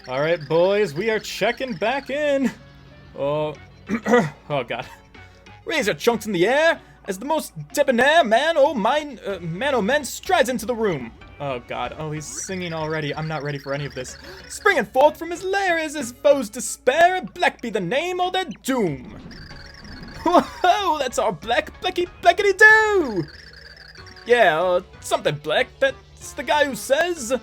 Alright, boys, we are checking back in. Oh, oh god. Raise your chunks in the air as the most debonair man o' men strides into the room. Oh god, oh he's singing already. I'm not ready for any of this. Springing forth from his lair is his foes' despair, and black be the name o' their doom. Whoa, that's our blackety-doo! Yeah, something black, that's the guy who says...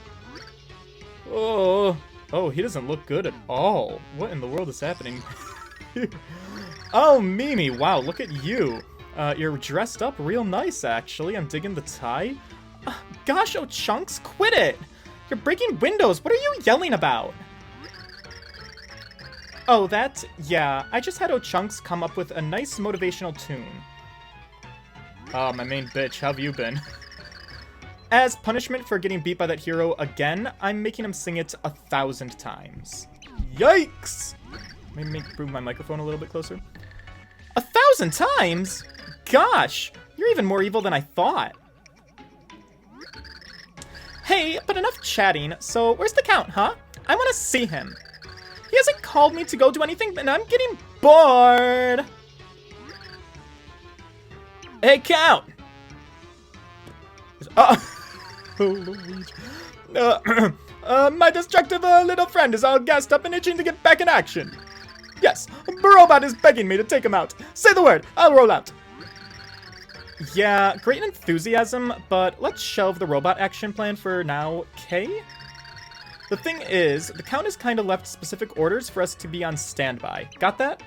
Oh, he doesn't look good at all. What in the world is happening? Oh, Mimi, wow, look at you. You're dressed up real nice, actually. I'm digging the tie. Gosh, oh, Chunks, quit it! You're breaking windows. What are you yelling about? Oh, yeah, I just had Chunks come up with a nice motivational tune. Oh, my main bitch, how have you been? As punishment for getting beat by that hero again, I'm making him sing it 1,000 times. Yikes! Let me move my microphone a little bit closer. 1,000 times? Gosh, you're even more evil than I thought. Hey, but enough chatting, so where's the Count, huh? I want to see him. He hasn't called me to go do anything, and I'm getting bored. Hey, Count! Luigi. My destructive little friend is all gassed up and itching to get back in action. Yes, Robot is begging me to take him out. Say the word, I'll roll out. Yeah, great enthusiasm, but let's shelve the robot action plan for now, okay? The thing is, the Count has kind of left specific orders for us to be on standby. Got that?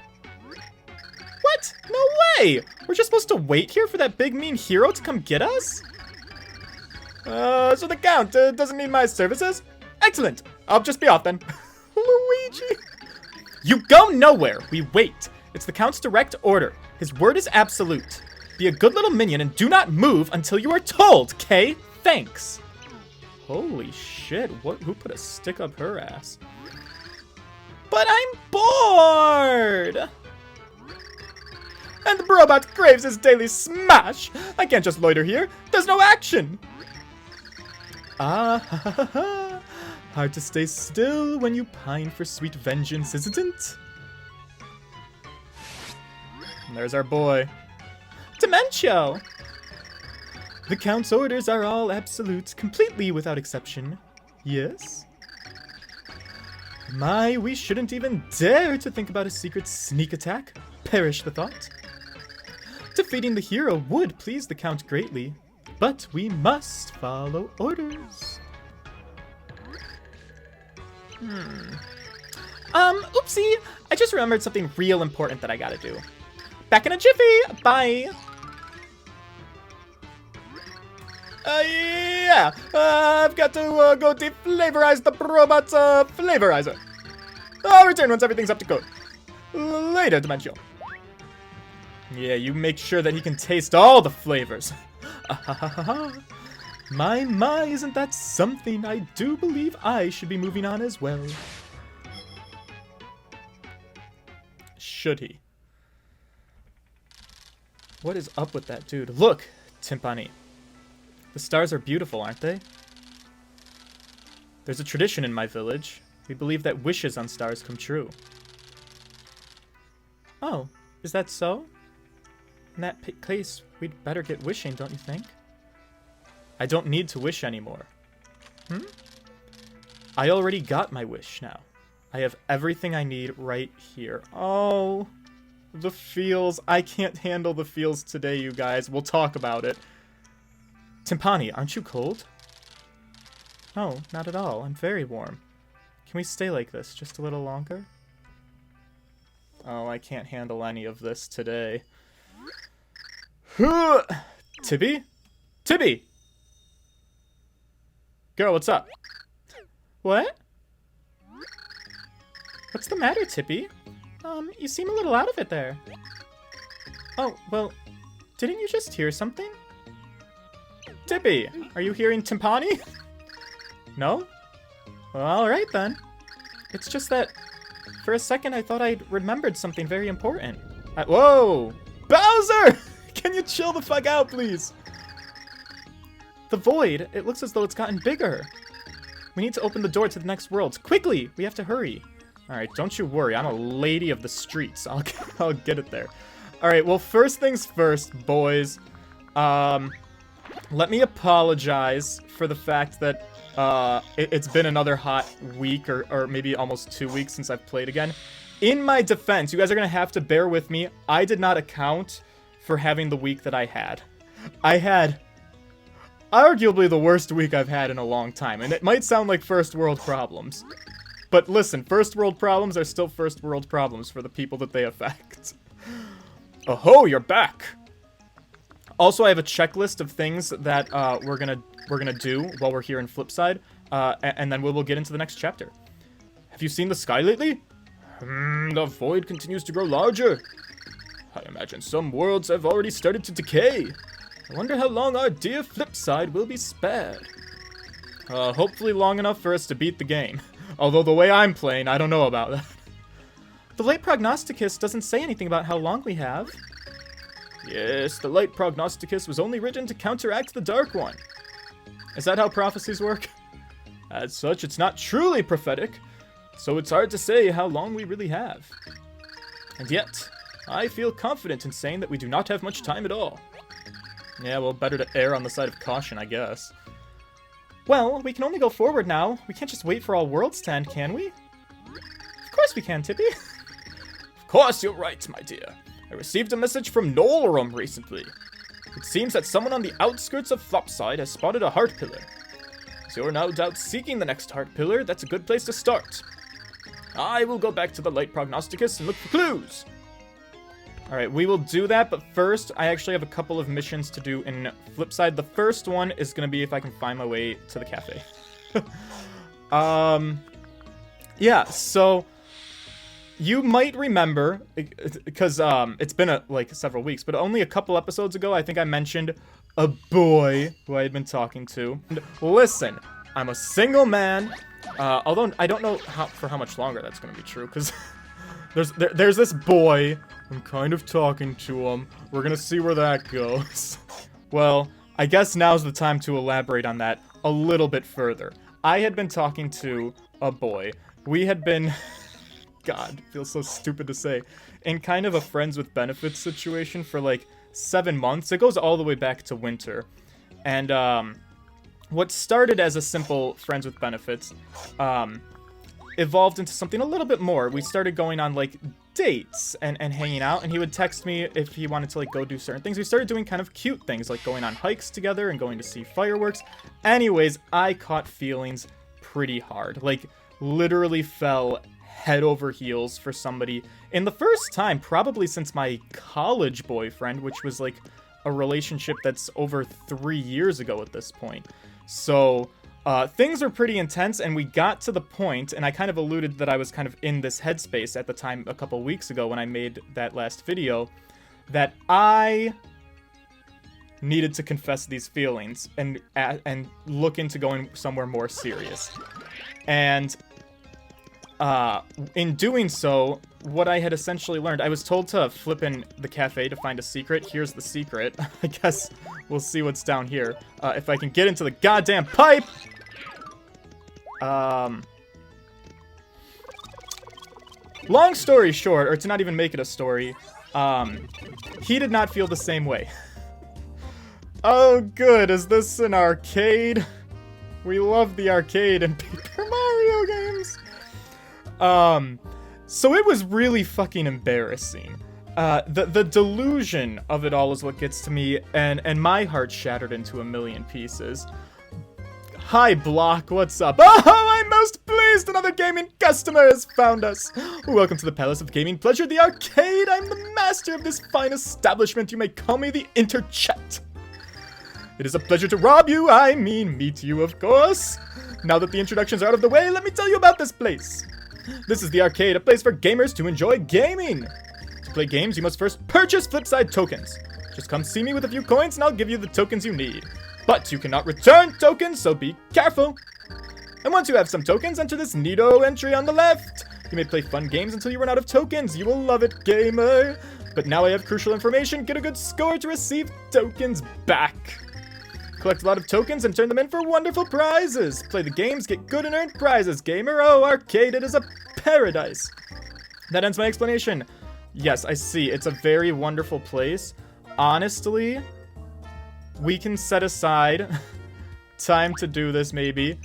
What? No way! We're just supposed to wait here for that big mean hero to come get us? So the Count doesn't need my services? Excellent! I'll just be off then. Luigi! You go nowhere! We wait! It's the Count's direct order. His word is absolute. Be a good little minion and do not move until you are told, Kay? Thanks. Holy shit, who put a stick up her ass? But I'm bored! And the robot craves his daily smash! I can't just loiter here. There's no action! Ah, ha, ha, ha, ha. Hard to stay still when you pine for sweet vengeance, isn't it? And there's our boy. Dementio! The Count's orders are all absolute, completely without exception. Yes? My, we shouldn't even dare to think about a secret sneak attack. Perish the thought. Defeating the hero would please the Count greatly, but we must follow orders. Oopsie! I just remembered something real important that I gotta do. Back in a jiffy! Bye! Yeah! I've got to go deflavorize the robot's flavorizer. I'll return once everything's up to code. Later, Dementio. Yeah, you make sure that he can taste all the flavors. My, isn't that something? I do believe I should be moving on as well. Should he? What is up with that dude? Look, Timpani. The stars are beautiful, aren't they? There's a tradition in my village. We believe that wishes on stars come true. Oh, is that so? In that case, we'd better get wishing, don't you think? I don't need to wish anymore. I already got my wish now. I have everything I need right here. Oh, the feels. I can't handle the feels today, you guys. We'll talk about it. Timpani, aren't you cold? No, not at all. I'm very warm. Can we stay like this just a little longer? Oh, I can't handle any of this today. Tibby? Tibby! Girl, what's up? What? What's the matter, Tippy? You seem a little out of it there. Oh, well, didn't you just hear something? Tippy, are you hearing Timpani? No? Well, alright then. It's just that, for a second I thought I'd remembered something very important. Whoa! Bowser! Can you chill the fuck out, please? The void, it looks as though it's gotten bigger. We need to open the door to the next world. Quickly! We have to hurry. Alright, don't you worry. I'm a lady of the streets. I'll get it there. Alright, well, first things first, boys. Let me apologize for the fact that it's been another hot week or maybe almost 2 weeks since I've played again. In my defense, you guys are going to have to bear with me. I did not account for having the week that I had. I had arguably the worst week I've had in a long time, and it might sound like first world problems. But listen, first world problems are still first world problems for the people that they affect. Oh, you're back! Also, I have a checklist of things that we're gonna do while we're here in Flipside, and then we will get into the next chapter. Have you seen the sky lately? The void continues to grow larger. I imagine some worlds have already started to decay. I wonder how long our dear Flipside will be spared. Hopefully long enough for us to beat the game. Although the way I'm playing, I don't know about that. The late prognosticus doesn't say anything about how long we have. Yes, the light prognosticus was only written to counteract the dark one. Is that how prophecies work? As such, it's not truly prophetic, so it's hard to say how long we really have. And yet, I feel confident in saying that we do not have much time at all. Yeah, well, better to err on the side of caution, I guess. Well, we can only go forward now. We can't just wait for all worlds to end, can we? Of course we can, Tippy. Of course you're right, my dear. I received a message from Nolorum recently. It seems that someone on the outskirts of Flipside has spotted a heart pillar. As you're no doubt seeking the next heart pillar, that's a good place to start. I will go back to the light prognosticus and look for clues. Alright, we will do that, but first, I actually have a couple of missions to do in Flipside. The first one is going to be if I can find my way to the cafe. Yeah, so you might remember, because it's been like several weeks, but only a couple episodes ago, I think I mentioned a boy who I had been talking to. And listen, I'm a single man, although I don't know for how much longer that's going to be true, because there's this boy. I'm kind of talking to him. We're gonna see where that goes. Well, I guess now's the time to elaborate on that a little bit further. I had been talking to a boy. We had been, God, it feels so stupid to say, in kind of a friends with benefits situation for like 7 months. It goes all the way back to winter. And what started as a simple friends with benefits evolved into something a little bit more. We started going on like dates and hanging out, and he would text me if he wanted to like go do certain things. We started doing kind of cute things like going on hikes together and going to see fireworks. Anyways, I caught feelings pretty hard, like literally fell head over heels for somebody in the first time probably since my college boyfriend, which was like a relationship that's over 3 years ago at this point. So things are pretty intense, and we got to the point, and I kind of alluded that I was kind of in this headspace at the time a couple weeks ago when I made that last video, that I needed to confess these feelings and look into going somewhere more serious. And in doing so, what I had essentially learned, I was told to flip in the cafe to find a secret. Here's the secret. I guess we'll see what's down here. If I can get into the goddamn pipe! Long story short, or to not even make it a story, he did not feel the same way. Oh good, is this an arcade? We love the arcade in Paper Mario games! So it was really fucking embarrassing. The delusion of it all is what gets to me, and my heart shattered into a million pieces. Hi, Block, what's up? Oh, I'm most pleased another gaming customer has found us. Welcome to the Palace of Gaming Pleasure, the arcade. I'm the master of this fine establishment. You may call me the Interchet. It is a pleasure to rob you, I mean meet you, of course. Now that the introductions are out of the way, let me tell you about this place. This is the arcade, a place for gamers to enjoy gaming. To play games, you must first purchase Flipside tokens. Just come see me with a few coins and I'll give you the tokens you need. But you cannot return tokens, so be careful. And once you have some tokens, enter this neato entry on the left. You may play fun games until you run out of tokens. You will love it, gamer. But now I have crucial information. Get a good score to receive tokens back. Collect a lot of tokens and turn them in for wonderful prizes. Play the games, get good and earn prizes. Gamer, oh, arcade, it is a paradise. That ends my explanation. Yes, I see. It's a very wonderful place. Honestly, we can set aside time to do this, maybe.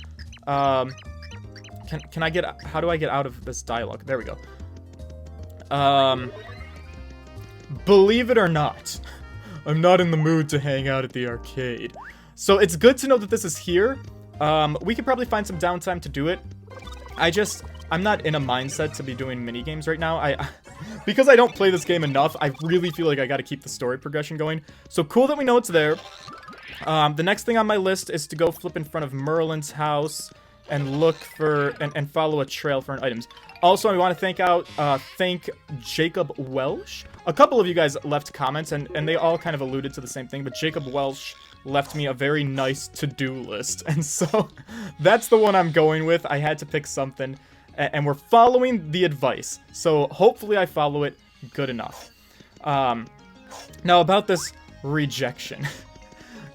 Can I get... How do I get out of this dialogue? There we go. Believe it or not, I'm not in the mood to hang out at the arcade. So it's good to know that this is here. We could probably find some downtime to do it. I'm not in a mindset to be doing mini games right now. Because I don't play this game enough, I really feel like I gotta keep the story progression going. So cool that we know it's there. The next thing on my list is to go flip in front of Merlin's house and look for, and follow a trail for items. Also, I want to thank Jacob Welsh. A couple of you guys left comments, and they all kind of alluded to the same thing, but Jacob Welsh left me a very nice to-do list, and so that's the one I'm going with. I had to pick something, and we're following the advice, so hopefully I follow it good enough. Now, about this rejection.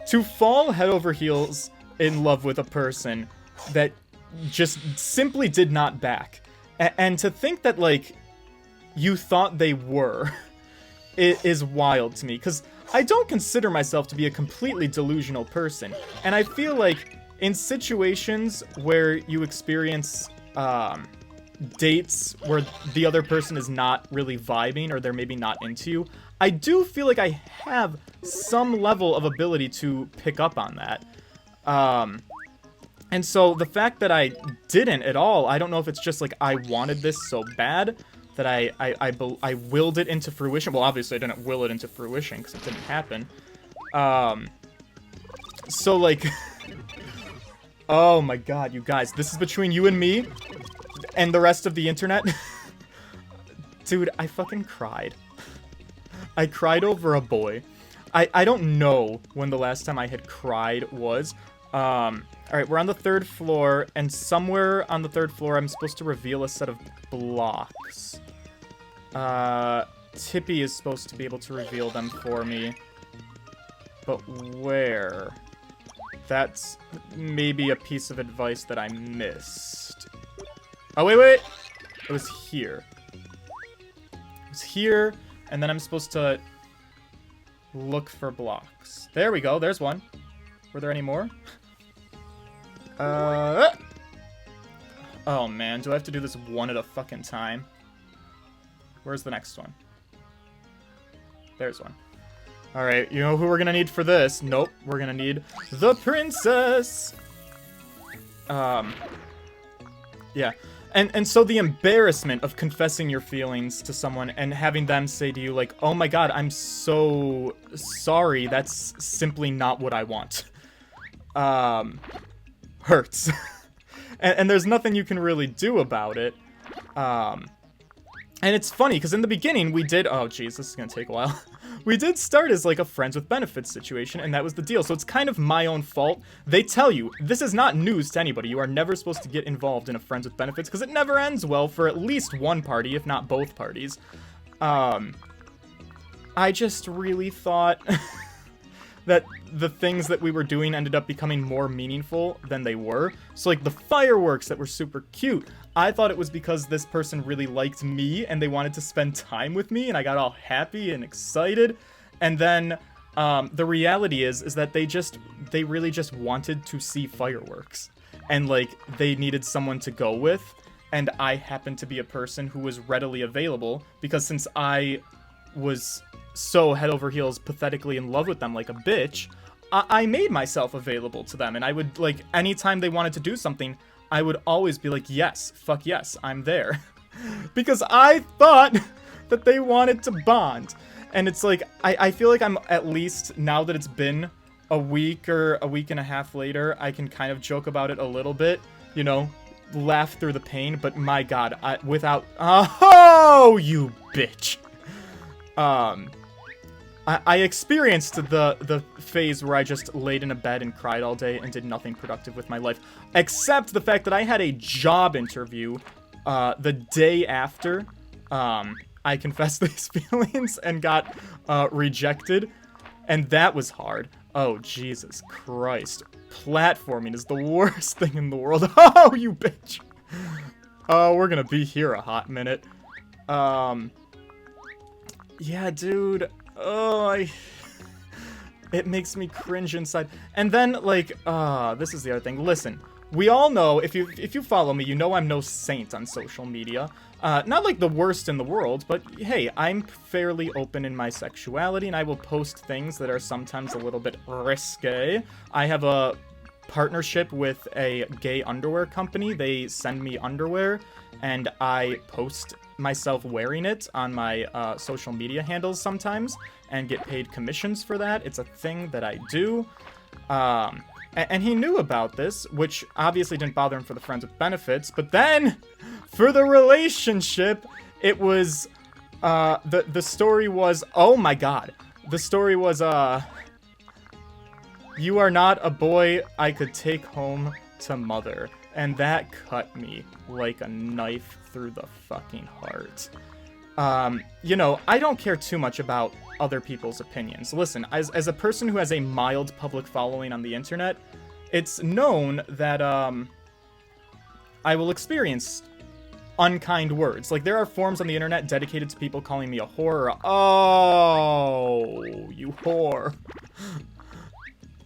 To fall head over heels in love with a person that just simply did not back. And to think that, like, you thought they were, it is wild to me. Because I don't consider myself to be a completely delusional person. And I feel like in situations where you experience dates where the other person is not really vibing or they're maybe not into you, I do feel like I have some level of ability to pick up on that. And so the fact that I didn't at all, I don't know if it's just like I wanted this so bad that I willed it into fruition. Well, obviously I didn't will it into fruition because it didn't happen. So like, oh my god, you guys, this is between you and me and the rest of the internet. Dude, I fucking cried. I cried over a boy. I don't know when the last time I had cried was. Alright, we're on the 3rd floor, and somewhere on the 3rd floor I'm supposed to reveal a set of blocks. Tippy is supposed to be able to reveal them for me. But where? That's maybe a piece of advice that I missed. Oh, wait! It was here. It was here, and then I'm supposed to look for blocks. There we go, there's one. Were there any more? Oh man, do I have to do this one at a fucking time? Where's the next one? There's one. Alright, you know who we're gonna need for this? Nope, we're gonna need the princess! Yeah. And so the embarrassment of confessing your feelings to someone and having them say to you, like, oh my god, I'm so sorry, that's simply not what I want. Hurts. and there's nothing you can really do about it. And it's funny, because in the beginning, we did... Oh, jeez, this is gonna take a while. We did start as, like, a friends with benefits situation, and that was the deal. So it's kind of my own fault. They tell you, this is not news to anybody. You are never supposed to get involved in a friends with benefits, because it never ends well for at least one party, if not both parties. I just really thought that the things that we were doing ended up becoming more meaningful than they were. So, like, the fireworks that were super cute, I thought it was because this person really liked me and they wanted to spend time with me, and I got all happy and excited. And then the reality is that they really just wanted to see fireworks, and like they needed someone to go with, and I happened to be a person who was readily available, because since I was so head over heels pathetically in love with them like a bitch, I made myself available to them, and I would, like, anytime they wanted to do something, I would always be like, yes, fuck yes, I'm there. Because I thought that they wanted to bond. And it's like, I feel like I'm, at least now that it's been a week or a week and a half later, I can kind of joke about it a little bit, you know, laugh through the pain, but my god, oh, you bitch. I experienced the phase where I just laid in a bed and cried all day and did nothing productive with my life, except the fact that I had a job interview the day after I confessed these feelings and got rejected, and that was hard. Oh, Jesus Christ. Platforming is the worst thing in the world. Oh, you bitch. Oh, we're gonna be here a hot minute. Yeah, dude. Oh, it makes me cringe inside. And then, like, this is the other thing. Listen, we all know, if you follow me, you know I'm no saint on social media. Not like the worst in the world, but hey, I'm fairly open in my sexuality, and I will post things that are sometimes a little bit risque. I have a partnership with a gay underwear company. They send me underwear, and I post myself wearing it on my social media handles sometimes, and get paid commissions for that. It's a thing that I do. And he knew about this, which obviously didn't bother him for the friends with benefits, but then, for the relationship, it was, the story was, oh my god. The story was, you are not a boy I could take home to mother. And that cut me like a knife through the fucking heart. You know, I don't care too much about other people's opinions. Listen, as a person who has a mild public following on the internet, it's known that, I will experience unkind words. Like, there are forums on the internet dedicated to people calling me a whore. Oh, you whore.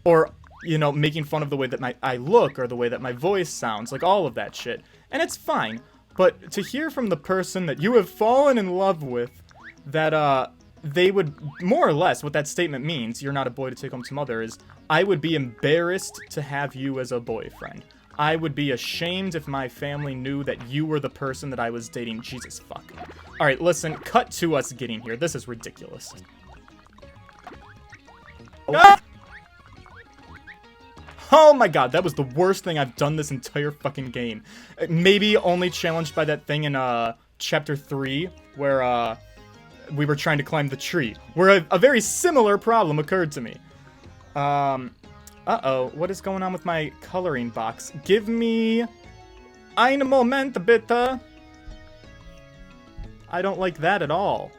Or, you know, making fun of the way that I look, or the way that my voice sounds, like all of that shit. And it's fine. But to hear from the person that you have fallen in love with, that, they would, more or less, what that statement means, you're not a boy to take home to mother, is I would be embarrassed to have you as a boyfriend. I would be ashamed if my family knew that you were the person that I was dating. Jesus fuck. Alright, listen, cut to us getting here. This is ridiculous. Ah! Oh my god, that was the worst thing I've done this entire fucking game. Maybe only challenged by that thing in, Chapter 3, where, we were trying to climb the tree, where a very similar problem occurred to me. Uh-oh, what is going on with my coloring box? Give me ein Moment, bitte. I don't like that at all.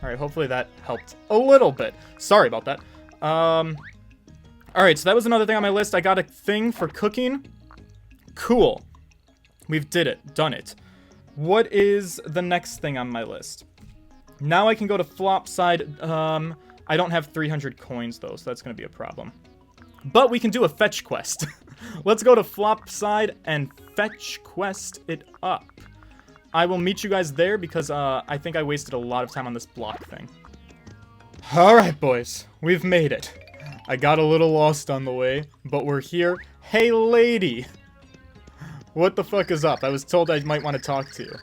Alright, hopefully that helped a little bit. Sorry about that. Alright, so that was another thing on my list. I got a thing for cooking. Cool. We've done it. What is the next thing on my list? Now I can go to Flipside. I don't have 300 coins, though, so that's going to be a problem. But we can do a fetch quest. Let's go to Flipside and fetch quest it up. I will meet you guys there because I think I wasted a lot of time on this block thing. Alright, boys. We've made it. I got a little lost on the way, but we're here. Hey, lady! What the fuck is up? I was told I might want to talk to you.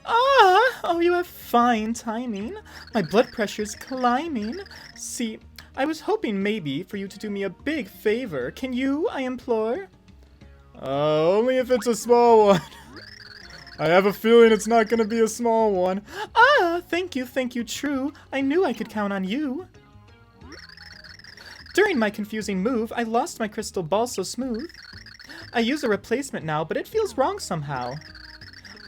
Oh, you have fine timing. My blood pressure's climbing. See, I was hoping maybe for you to do me a big favor. Can you, I implore? Only if it's a small one. I have a feeling it's not gonna be a small one. Thank you, true. I knew I could count on you. During my confusing move, I lost my crystal ball so smooth. I use a replacement now, but it feels wrong somehow.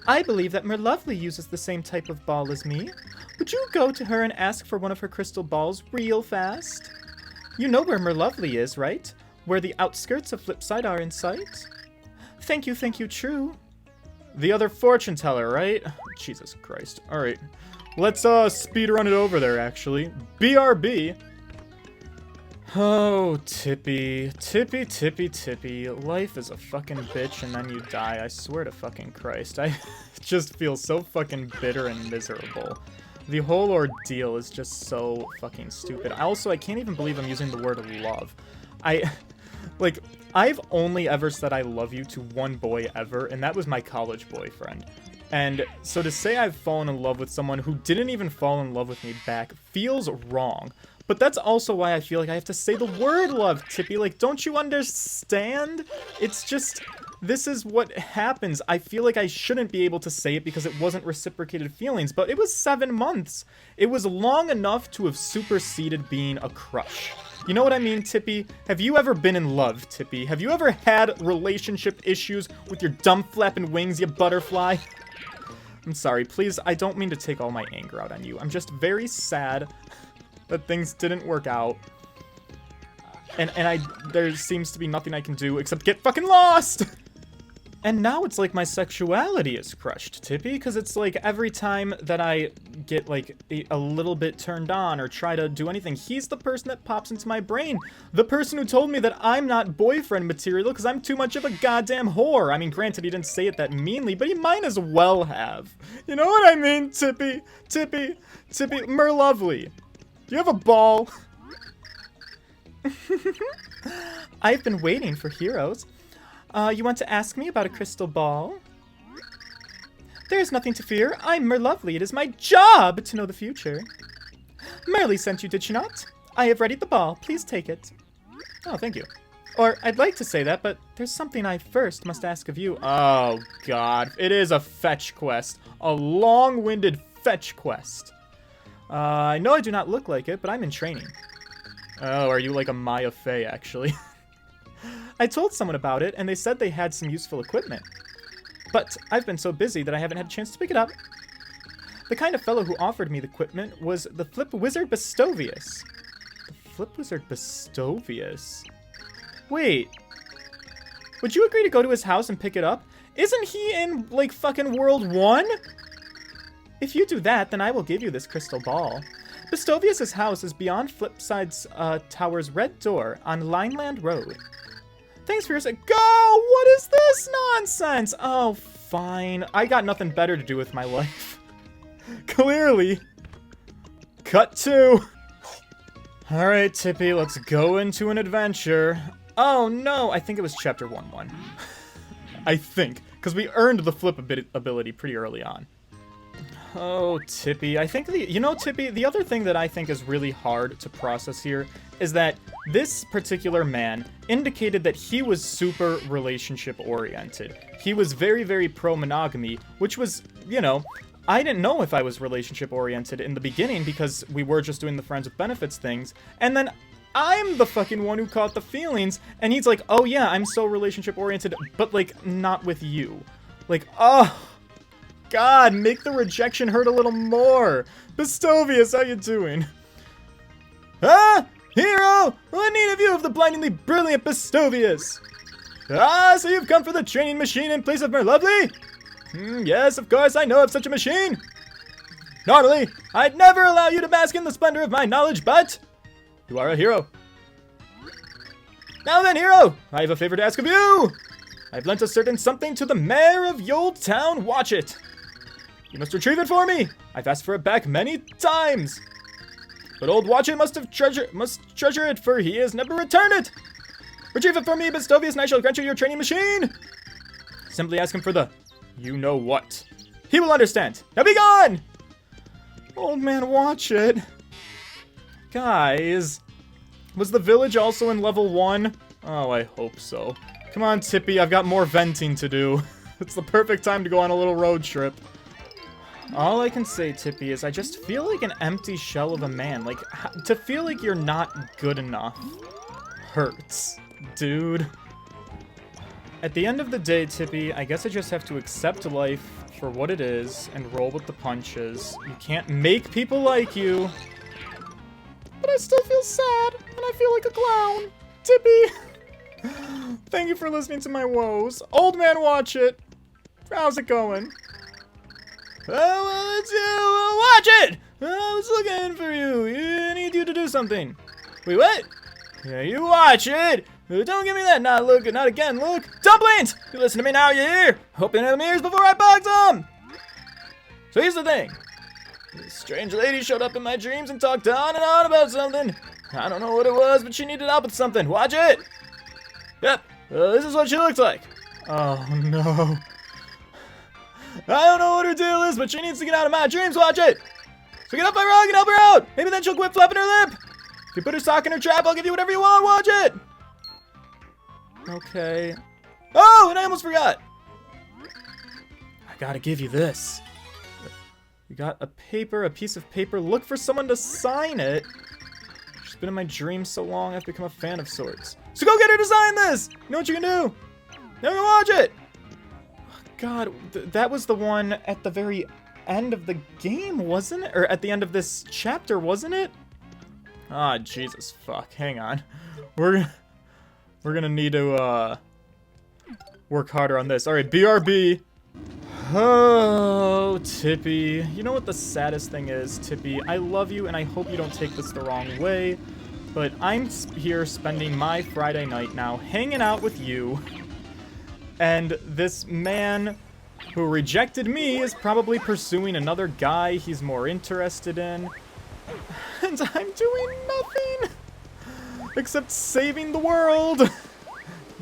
I believe that Merlovely uses the same type of ball as me. Would you go to her and ask for one of her crystal balls real fast? You know where Merlovely is, right? Where the outskirts of Flipside are in sight? Thank you, true. The other fortune teller, right? Jesus Christ. Alright. Let's, speed run it over there, actually. BRB. Oh, Tippy. Tippy. Life is a fucking bitch and then you die. I swear to fucking Christ. I just feel so fucking bitter and miserable. The whole ordeal is just so fucking stupid. Also, I can't even believe I'm using the word love. I've only ever said I love you to one boy ever, and that was my college boyfriend. And so to say I've fallen in love with someone who didn't even fall in love with me back feels wrong. But that's also why I feel like I have to say the word love, Tippy. Like, don't you understand? It's just, this is what happens. I feel like I shouldn't be able to say it because it wasn't reciprocated feelings, but it was 7 months. It was long enough to have superseded being a crush. You know what I mean, Tippy? Have you ever been in love, Tippy? Have you ever had relationship issues with your dumb flapping wings, you butterfly? I'm sorry, please, I don't mean to take all my anger out on you. I'm just very sad that things didn't work out. And there seems to be nothing I can do except get fucking lost! And now it's like my sexuality is crushed, Tippy, because it's like every time that I get like a little bit turned on or try to do anything, he's the person that pops into my brain. The person who told me that I'm not boyfriend material because I'm too much of a goddamn whore. I mean, granted, he didn't say it that meanly, but he might as well have. You know what I mean, Tippy? Tippy, Merlovely. Do you have a ball? I've been waiting for heroes. You want to ask me about a crystal ball? There is nothing to fear. I'm Merlovely. It is my job to know the future. Merly sent you, did she not? I have readied the ball. Please take it. Oh, thank you. Or, I'd like to say that, but there's something I first must ask of you. Oh, God. It is a fetch quest. A long-winded fetch quest. I know I do not look like it, but I'm in training. Oh, are you like a Maya Fey, actually? I told someone about it, and they said they had some useful equipment. But I've been so busy that I haven't had a chance to pick it up. The kind of fellow who offered me the equipment was the Flip Wizard Bestovius. The Flip Wizard Bestovius? Wait. Would you agree to go to his house and pick it up? Isn't he in, like, fucking World 1? If you do that, then I will give you this crystal ball. Bestovius' house is beyond Flipside's tower's red door on Lineland Road. Thanks for your Go! What is this nonsense? Oh, fine. I got nothing better to do with my life. Clearly. Cut 2. Alright, Tippy, let's go into an adventure. Oh, no. I think it was chapter 1-1. I think. Because we earned the flip ability pretty early on. Oh, Tippy. I think Tippy, the other thing that I think is really hard to process here is that this particular man indicated that he was super relationship-oriented. He was very, very pro-monogamy, which was, I didn't know if I was relationship-oriented in the beginning because we were just doing the friends with benefits things, and then I'm the fucking one who caught the feelings, and he's like, oh yeah, I'm so relationship-oriented, but, like, not with you. Like, oh... God, make the rejection hurt a little more. Bestovius, how you doing? Ah, hero! What need of you of the blindingly brilliant Bestovius? Ah, so you've come for the training machine in place of Merlovely? Yes, of course, I know of such a machine. Normally, I'd never allow you to bask in the splendor of my knowledge, but you are a hero. Now then, hero, I have a favor to ask of you. I've lent a certain something to the mayor of Yold Town. Watch it. You must retrieve it for me. I've asked for it back many times. But old Watchet must treasure it, for he has never returned it. Retrieve it for me, Bestovius, and I shall grant you your training machine. Simply ask him for the you-know-what. He will understand. Now be gone! Old man Watchet. Guys. Was the village also in level 1? Oh, I hope so. Come on, Tippy, I've got more venting to do. It's the perfect time to go on a little road trip. All I can say, Tippy, is I just feel like an empty shell of a man. Like, to feel like you're not good enough hurts, dude. At the end of the day, Tippy, I guess I just have to accept life for what it is and roll with the punches. You can't make people like you. But I still feel sad, and I feel like a clown. Tippy! Thank you for listening to my woes. Old man Watchet. How's it going? Oh, well, it's you. Watch it! I was looking for you. I need you to do something. Wait, what? Yeah, you watch it. Don't give me that. Not look. Not again. Look. Dumplings! You listen to me now, you hear? Open them ears before I box them. So here's the thing. This strange lady showed up in my dreams and talked on and on about something. I don't know what it was, but she needed help with something. Watch it! Yep, this is what she looks like. Oh, no. I don't know what her deal is, but she needs to get out of my dreams. Watch it! So get up my rug and help her out. Maybe then she'll quit flapping her lip. If you put her sock in her trap, I'll give you whatever you want. Watch it! Okay. Oh, and I almost forgot. I gotta give you this. You got a piece of paper. Look for someone to sign it. She's been in my dreams so long, I've become a fan of sorts. So go get her to sign this! You know what you can do? Now you watch it! God, that was the one at the very end of the game, wasn't it? Or at the end of this chapter, wasn't it? Ah, Jesus fuck. Hang on. We're gonna need to, work harder on this. Alright, BRB. Oh, Tippy. You know what the saddest thing is, Tippy? I love you, and I hope you don't take this the wrong way, but I'm here spending my Friday night now hanging out with you, and this man who rejected me is probably pursuing another guy he's more interested in, and I'm doing nothing except saving the world,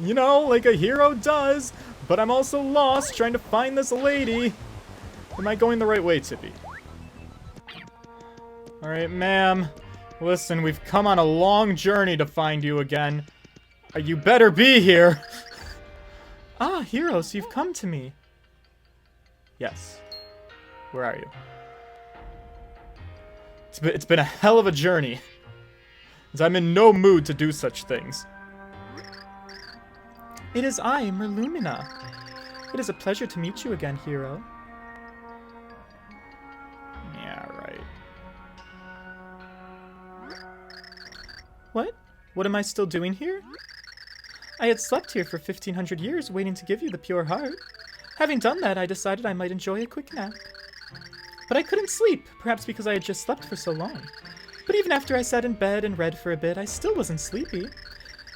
you know, like a hero does. But I'm also lost trying to find this lady. Am I going the right way, Tippy? Alright, ma'am. Listen, we've come on a long journey to find you again. You better be here. Ah, hero, so you've come to me. Yes. Where are you? It's been a hell of a journey. As I'm in no mood to do such things. It is I, Illumina. It is a pleasure to meet you again, hero. Yeah, right. What? What am I still doing here? I had slept here for 1500 years, waiting to give you the pure heart. Having done that, I decided I might enjoy a quick nap. But I couldn't sleep, perhaps because I had just slept for so long. But even after I sat in bed and read for a bit, I still wasn't sleepy.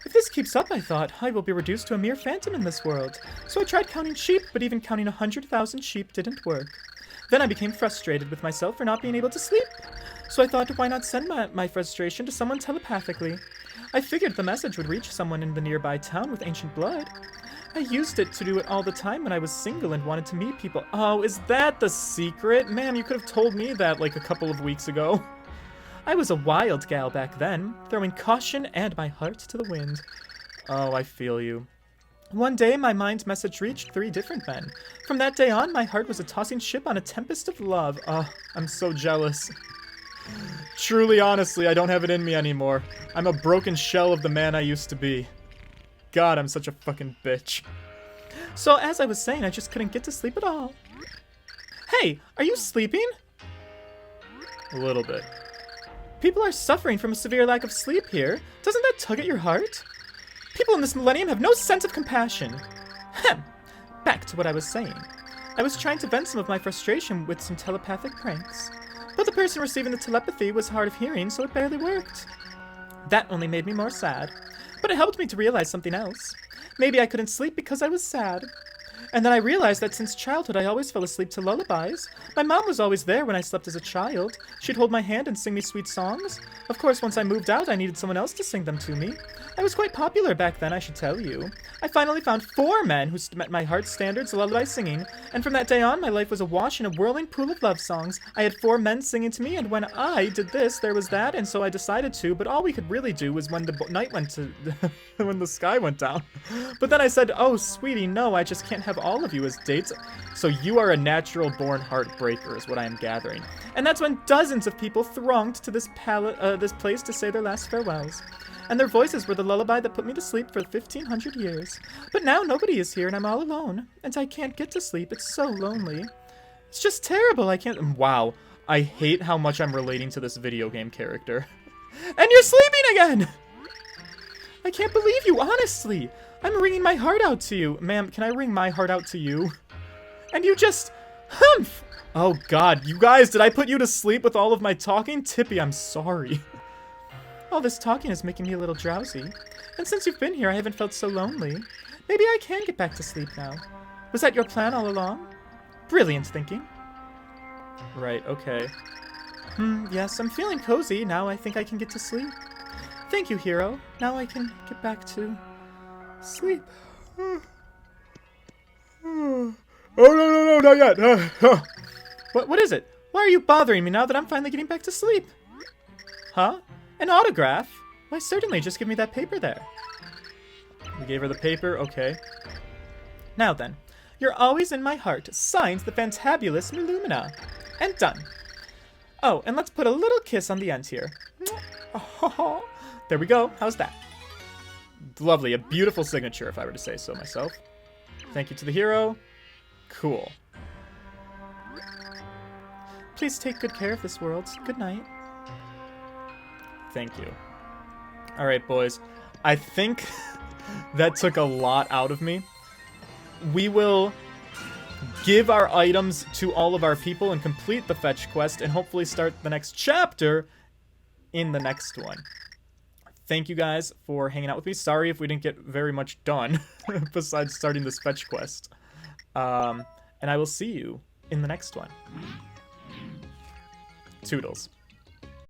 If this keeps up, I thought, I will be reduced to a mere phantom in this world. So I tried counting sheep, but even counting 100,000 sheep didn't work. Then I became frustrated with myself for not being able to sleep. So I thought, why not send my frustration to someone telepathically? I figured the message would reach someone in the nearby town with ancient blood. I used it to do it all the time when I was single and wanted to meet people. Oh, is that the secret? Man, you could have told me that like a couple of weeks ago. I was a wild gal back then, throwing caution and my heart to the wind. Oh, I feel you. One day, my mind's message reached 3 different men. From that day on, my heart was a tossing ship on a tempest of love. Oh, I'm so jealous. Truly, honestly, I don't have it in me anymore. I'm a broken shell of the man I used to be. God, I'm such a fucking bitch. So, as I was saying, I just couldn't get to sleep at all. Hey, are you sleeping? A little bit. People are suffering from a severe lack of sleep here. Doesn't that tug at your heart? People in this millennium have no sense of compassion. Ahem. Back to what I was saying. I was trying to vent some of my frustration with some telepathic pranks. But the person receiving the telepathy was hard of hearing, so it barely worked. That only made me more sad. But it helped me to realize something else. Maybe I couldn't sleep because I was sad. And then I realized that since childhood I always fell asleep to lullabies. My mom was always there when I slept as a child. She'd hold my hand and sing me sweet songs. Of course, once I moved out, I needed someone else to sing them to me. I was quite popular back then, I should tell you. I finally found 4 men who met my heart's standards of lullaby singing, and from that day on, my life was awash in a whirling pool of love songs. I had 4 men singing to me, and when I did this, there was that, and so I decided to, but all we could really do was when the night went to... when the sky went down. But then I said, oh, sweetie, no, I just can't have all of you as dates. So you are a natural-born heartbreaker, is what I am gathering. And that's when dozens of people thronged to this place to say their last farewells. And their voices were the lullaby that put me to sleep for 1500 years. But now nobody is here and I'm all alone. And I can't get to sleep. It's so lonely. It's just terrible. I can't... Wow. I hate how much I'm relating to this video game character. And you're sleeping again! I can't believe you, honestly. I'm wringing my heart out to you. Ma'am, can I wring my heart out to you? And you just... Humph! Oh god, you guys, did I put you to sleep with all of my talking? Tippy, I'm sorry. All this talking is making me a little drowsy. And since you've been here, I haven't felt so lonely. Maybe I can get back to sleep now. Was that your plan all along? Brilliant thinking. Right, okay. Yes, I'm feeling cozy. Now I think I can get to sleep. Thank you, hero. Now I can get back to sleep. Oh, no, not yet. What is it? Why are you bothering me now that I'm finally getting back to sleep? Huh? An autograph? Why, certainly, just give me that paper there. We gave her the paper, okay. Now then, you're always in my heart. Signed, the fantabulous Illumina. And done. Oh, and let's put a little kiss on the end here. Oh, there we go. How's that? Lovely. A beautiful signature, if I were to say so myself. Thank you to the hero. Cool. Please take good care of this world. Good night. Thank you. Alright, boys. I think that took a lot out of me. We will give our items to all of our people and complete the fetch quest and hopefully start the next chapter in the next one. Thank you guys for hanging out with me. Sorry if we didn't get very much done besides starting this fetch quest. And I will see you in the next one. Toodles.